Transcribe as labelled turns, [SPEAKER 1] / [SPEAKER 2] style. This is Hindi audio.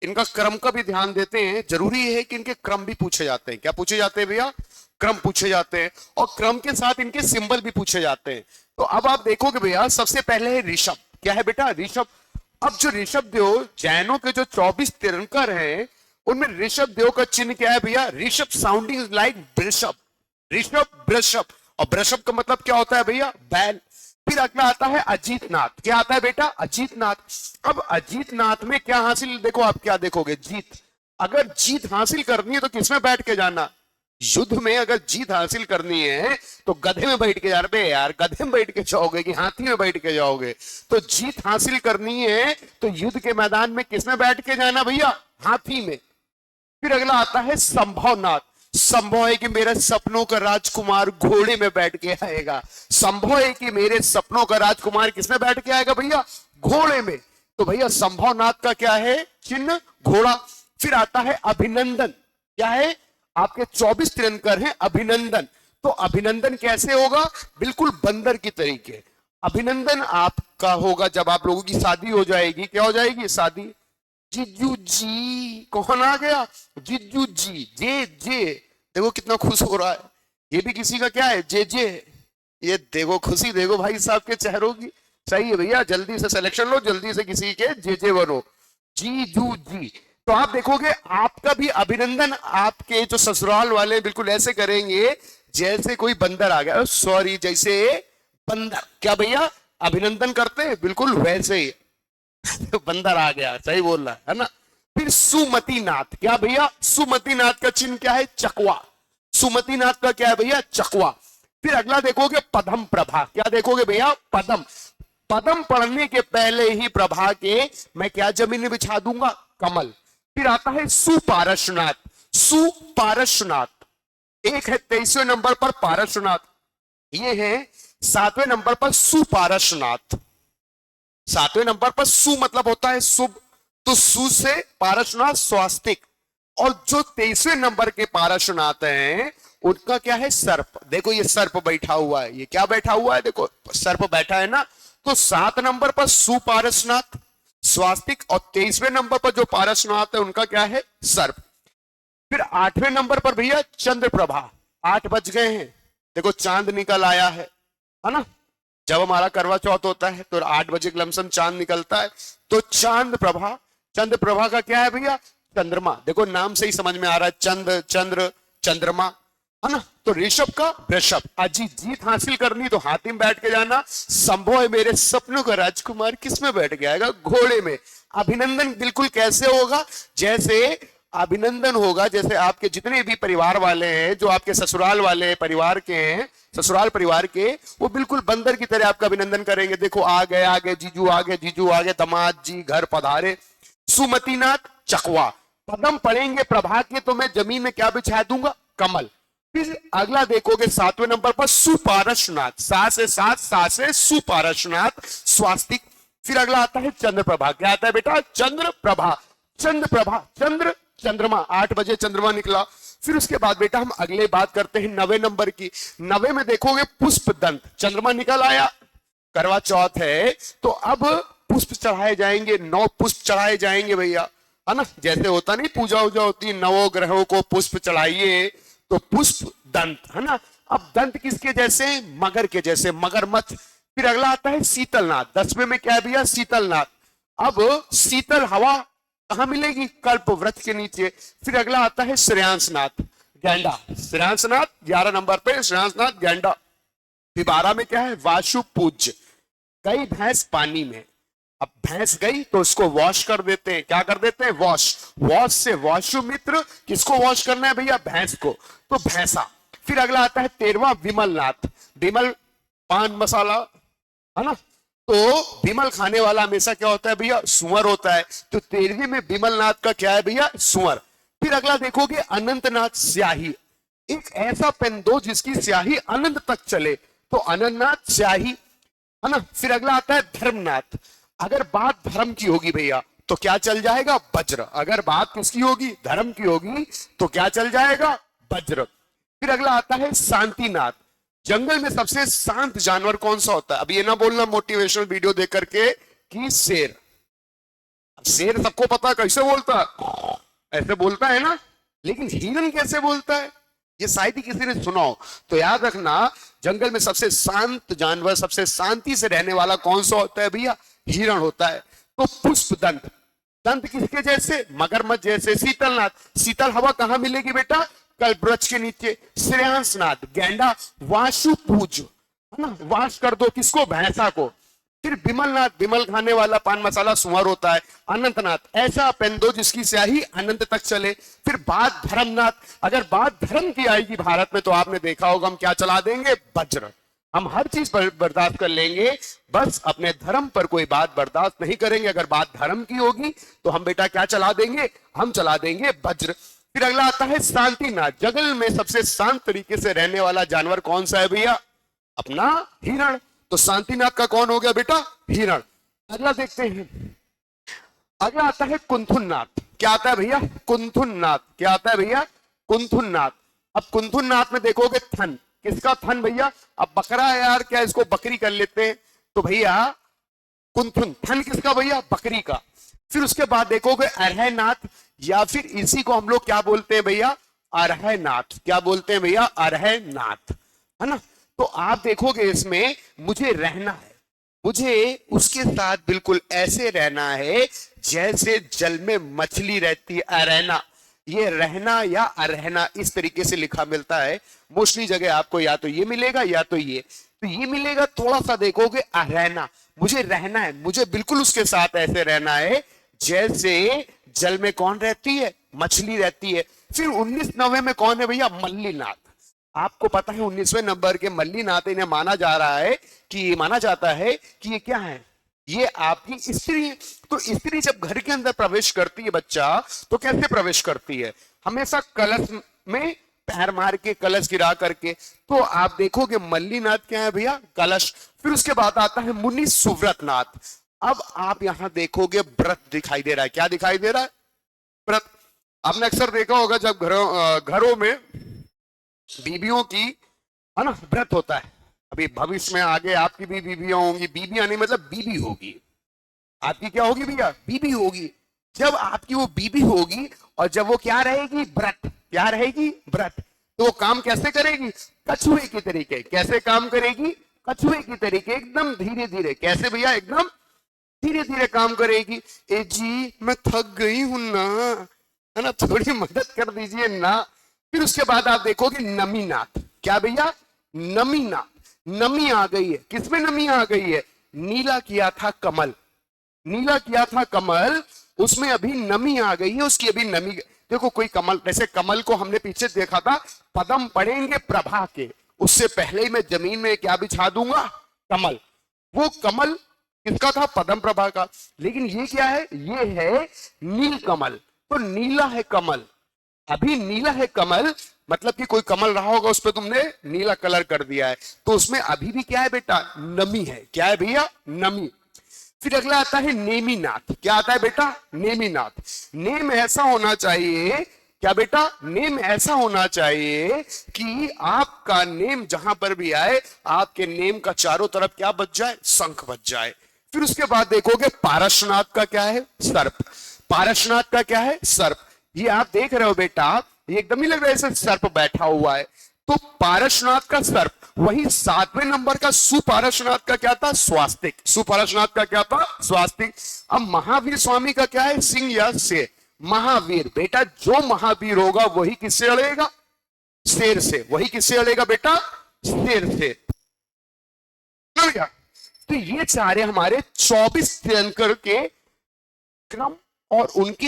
[SPEAKER 1] इनका क्रम का भी ध्यान देते हैं। जरूरी है कि इनके क्रम भी पूछे जाते हैं। क्या पूछे जाते हैं भैया? क्रम पूछे जाते हैं, और क्रम के साथ इनके सिंबल भी पूछे जाते हैं। तो अब आप देखोगे भैया, सबसे पहले है ऋषभ। क्या है बेटा? ऋषभ। अब जो ऋषभ देव, जैनों के जो 24 तीर्थंकर हैं, उनमें ऋषभ देव का चिन्ह क्या है भैया? ऋषभ साउंडिंग लाइक वृषभ, ऋषभ वृषभ। और वृषभ का मतलब क्या होता है भैया? बैल। फिर अगला आता है अजीतनाथ। क्या आता है बेटा? अजीतनाथ। अब अजीतनाथ में क्या हासिल, देखो आप क्या देखोगे? जीत। अगर जीत हासिल करनी है तो किसमें बैठ के जाना? युद्ध में अगर जीत हासिल करनी है तो गधे में बैठ के जाना। बे यार, गधे में बैठ के जाओगे कि हाथी में बैठ के जाओगे? तो जीत हासिल करनी है तो युद्ध के मैदान में किसमें बैठ के जाना भैया? हाथी में। फिर अगला आता है संभवनाथ। संभव है कि मेरे सपनों का राजकुमार घोड़े में बैठ के आएगा। संभव है कि मेरे सपनों का राजकुमार किसमें बैठ के आएगा भैया? घोड़े में। तो भैया संभवनाथ का क्या है चिन्ह? घोड़ा। फिर आता है अभिनंदन। क्या है? आपके 24 तीर्थंकर हैं अभिनंदन। तो अभिनंदन कैसे होगा? बिल्कुल बंदर की तरीके। अभिनंदन आपका होगा जब आप लोगों की शादी हो जाएगी। क्या हो जाएगी? शादी। जीजू जी। कौन आ गया? जीजू जी। जे जे। देखो कितना खुश हो रहा है। ये भी किसी का क्या है? जे जे। ये देखो खुशी, देखो भाई साहब के चेहरों की। सही है भैया, जल्दी से सिलेक्शन लो, जल्दी से किसी के जे जे बनो। जीजू जी। तो आप देखोगे आपका भी अभिनंदन आपके जो ससुराल वाले बिल्कुल ऐसे करेंगे जैसे कोई बंदर आ गया। सॉरी, जैसे बंदर। क्या भैया? अभिनंदन करते हैं बिल्कुल वैसे ही। तो बंदर आ गया, सही बोल रहा है ना? फिर सुमतिनाथ। क्या भैया? सुमतिनाथ का चिन्ह क्या है? चकवा। सुमतिनाथ का क्या है भैया? चकवा। फिर अगला देखोगे पदम प्रभा। क्या देखोगे भैया? पदम। पदम पढ़ने के पहले ही प्रभा के मैं क्या जमीन में बिछा दूंगा? कमल। फिर आता है सुपारशनाथ। सुपारशनाथ। एक है 23वें नंबर पर पारशनाथ, ये है 7वें नंबर पर सुपारशनाथ। 7वें नंबर पर सु मतलब होता है शुभ, तो सु से पारशनाथ स्वास्तिक। और जो 23वें नंबर के पारशनाथ हैं उनका क्या है? सर्प। देखो ये सर्प बैठा हुआ है। ये क्या बैठा हुआ है? देखो सर्प बैठा है ना। तो 7 नंबर पर सुपारशनाथ स्वास्तिक, और 23वें नंबर पर जो पारशनाथ है उनका क्या है? सर्प। फिर 8वें नंबर पर भैया चंद्र प्रभा। 8 बज गए हैं, देखो चांद निकल आया है ना? जब हमारा करवा चौथ होता है तो 8 बजे के लमसम चांद निकलता है। तो चांद प्रभा। चंद्र प्रभा का क्या है भैया? चंद्रमा। देखो नाम से ही समझ में आ रहा है, चंद्र चंद्र चंद्रमा, है ना? तो ऋषभ का वृषभ। अजीत। जीत हासिल करनी तो हाथी में बैठ के जाना। संभव है मेरे सपनों का राजकुमार किस में बैठ के आएगा? घोड़े में। अभिनंदन बिल्कुल कैसे होगा? जैसे अभिनंदन होगा जैसे आपके जितने भी परिवार वाले हैं, जो आपके ससुराल वाले परिवार के हैं, ससुराल परिवार के, वो बिल्कुल बंदर की तरह आपका अभिनंदन करेंगे। देखो आ गए जीजू, आ गए जीजू, आ गए दामाद जी, घर पधारे। सुमतिनाथ चकवा। पदम पढ़ेंगे प्रभा के तो मैं जमीन में क्या बिछा दूंगा? कमल। फिर अगला देखोगे 7वें नंबर पर सुपारशनाथ। सा से सुपारशनाथ स्वास्तिक। फिर अगला आता है चंद्र प्रभा। क्या आता है बेटा? चंद्र प्रभा। चंद्र प्रभा, चंद्र चंद्रमा। 8 बजे चंद्रमा निकला। फिर उसके बाद बेटा हम अगले बात करते हैं 9वें नंबर की। 9वें में देखोगे पुष्प दंत। चंद्रमा निकल आया, करवा चौथ है, तो अब पुष्प चढ़ाए जाएंगे। 9 पुष्प चढ़ाए जाएंगे भैया, है ना? जैसे होता नहीं पूजा वूजा होती है, 9 ग्रहों को पुष्प चढ़ाइए, तो पुष्प दंत, है ना? अब दंत किसके जैसे? मगर के जैसे, मगरमच्छ। फिर अगला आता है शीतलनाथ। 10वें में क्या है भैया? शीतलनाथ। अब शीतल हवा कहां मिलेगी? कल्प वृक्ष के नीचे। फिर अगला आता है श्रेयांसनाथ, गैंडा। श्रेयांसनाथ 11 नंबर पे, श्रेयांसनाथ गैंडा। फिर 12 में क्या है? वाशु पूज्य। गई भैंस पानी में। अब भैंस गई तो उसको वॉश कर देते हैं। क्या कर देते हैं? वॉश। वॉश से वाशु मित्र। किसको वॉश करना है भैया? भैंस को, तो भैंसा। फिर अगला आता है 13वां विमलनाथ। विमल पान मसाला, है ना? तो विमल खाने वाला हमेशा क्या होता है भैया? सुअर होता है। तो 13वें में विमलनाथ का क्या है भैया? सुअर। फिर अगला देखोगे अनंतनाथ स्याही। एक ऐसा पेन दो जिसकी स्याही अनंत तक चले, तो अनंतनाथ स्याही, है ना? फिर अगला आता है धर्मनाथ। अगर बात धर्म की होगी भैया तो क्या चल जाएगा? वज्र। अगर बात किसकी होगी? धर्म की होगी, तो क्या चल जाएगा? वज्र। फिर अगला आता है शांतिनाथ। जंगल में सबसे शांत जानवर कौन सा होता है? अब ये ना बोलना मोटिवेशनल वीडियो देख करके कि शेर, शेर सबको पता कैसे बोलता है, ऐसे बोलता है ना, लेकिन हिरन कैसे बोलता है, ये शायद ही किसी ने सुना हो। तो याद रखना, जंगल में सबसे शांत जानवर, सबसे शांति से रहने वाला कौन सा होता है भैया, हिरण होता है। तो पुष्प दंत, दंत किसके जैसे, मगरमच्छ जैसे। शीतलनाथ, शीतल हवा कहां मिलेगी बेटा, कल्पवृक्ष के नीचे। श्रेयांसनाथ, गेंडा वासु पूज, है ना, वास कर दो किसको, भैंसा को। फिर बिमलनाथ, बिमल खाने वाला पान मसाला सुअर होता है। अनंतनाथ, ऐसा पेन दो जिसकी स्याही अनंत तक चले। फिर बात धर्मनाथ, अगर बात धर्म की आएगी भारत में तो आपने देखा होगा हम क्या चला देंगे, वज्र। हम हर चीज पर बर्दाश्त कर लेंगे, बस अपने धर्म पर कोई बात बर्दाश्त नहीं करेंगे। अगर बात धर्म की होगी तो हम बेटा क्या चला देंगे, हम चला देंगे वज्र। फिर अगला आता है शांतिनाथ, जंगल में सबसे शांत तरीके से रहने वाला जानवर कौन सा है भैया, अपना हिरण। तो शांतिनाथ का कौन हो गया बेटा, हिरण। अगला देखते हैं, अगला आता है कुंथुननाथ। क्या आता है भैया, कुंथुननाथ। क्या आता है भैया, कुंथुननाथ। अब कुंथुननाथ में देखोगे थन, किसका थन भैया, अब बकरा है यार, क्या इसको बकरी कर लेते हैं, तो भैया कुंथुन, थन किसका भैया, बकरी का। फिर उसके बाद देखोगे अरहनाथ, या फिर इसी को हम लोग क्या बोलते हैं भैया, अरहनाथ। क्या बोलते हैं भैया, अरहनाथ, है ना। तो आप देखोगे इसमें मुझे रहना है, मुझे उसके साथ बिल्कुल ऐसे रहना है जैसे जल में मछली रहती है, अरहना। ये रहना या अरहना इस तरीके से लिखा मिलता है। मोस्टली जगह आपको या तो ये मिलेगा या तो ये, तो ये मिलेगा। थोड़ा सा देखोगे अरहना, मुझे रहना है, मुझे बिल्कुल उसके साथ ऐसे रहना है जैसे जल में कौन रहती है, मछली रहती है। फिर 1990 में कौन है भैया, मल्लीनाथ। आपको पता है 19वें नंबर के मल्लीनाथ, इन्हें माना जा रहा है कि, माना जाता है कि ये क्या है, ये आपकी स्त्री है। तो स्त्री जब घर के अंदर प्रवेश करती है बच्चा, तो कैसे प्रवेश करती है, हमेशा कलश में पैर मार के, कलश गिरा करके। तो आप देखोगे मल्लीनाथ क्या है भैया, कलश। फिर उसके बाद आता है मुनि सुव्रतनाथ। अब आप यहां देखोगे व्रत दिखाई दे रहा है, क्या दिखाई दे रहा है, व्रत। आपने अक्सर देखा होगा जब घरों में बीबियों की, है ना, व्रत होता है। अभी भविष्य में आगे आपकी भी बीबियां होंगी, बीबियां नहीं मतलब बीबी होगी, आपकी क्या होगी भैया, बीबी होगी। जब आपकी वो बीबी होगी और जब वो क्या रहेगी, व्रत, क्या रहेगी, व्रत, तो वो काम कैसे करेगी, कछुए की तरीके। कैसे काम करेगी, कछुए की तरीके, एकदम धीरे धीरे। कैसे भैया, एकदम धीरे धीरे काम करेगी। ए जी मैं थक गई हूं ना, है ना, थोड़ी मदद कर दीजिए ना। फिर उसके बाद आप देखोगे नमीनाथ। क्या भैया, नमीनाथ, नमी आ गई है, किसमें नमी आ गई है, नीला किया था कमल, नीला किया था कमल, उसमें अभी नमी आ गई है, उसकी अभी नमी। देखो कोई कमल, जैसे कमल को हमने पीछे देखा था, पदम पड़ेंगे प्रभा के, उससे पहले ही मैं जमीन में क्या बिछा दूंगा, कमल। वो कमल किसका था, पदम प्रभा का। लेकिन ये क्या है, ये है नील कमल। तो नीला है कमल, अभी नीला है कमल, मतलब कि कोई कमल रहा होगा उस पर तुमने नीला कलर कर दिया है, तो उसमें अभी भी क्या है बेटा, नमी है। क्या है भैया, नमी। फिर अगला आता है नेमीनाथ। क्या आता है बेटा, नेमीनाथ। नेम ऐसा होना चाहिए, क्या बेटा, नेम ऐसा होना चाहिए कि आपका नेम जहां पर भी आए, आपके नेम का चारों तरफ क्या बच जाए, शंख बच जाए। फिर उसके बाद देखोगे पारसनाथ का क्या है, सर्प। पारसनाथ का क्या है, सर्प। ये आप देख रहे हो बेटा, ये एकदम ही लग रहा है जैसे सर्प बैठा हुआ है। तो पारसनाथ का सर्प। वही 7वें नंबर का सुपारसनाथ का क्या था, स्वास्तिक। सुपारसनाथ का क्या था, स्वास्तिक। अब महावीर स्वामी का क्या है, सिंह या शेर। महावीर बेटा, जो महावीर होगा वही किससे लड़ेगा, शेर से। वही किससे लड़ेगा बेटा, शेर से। तो ये सारे हमारे 24 तीर्थंकर के क्रम और उनकी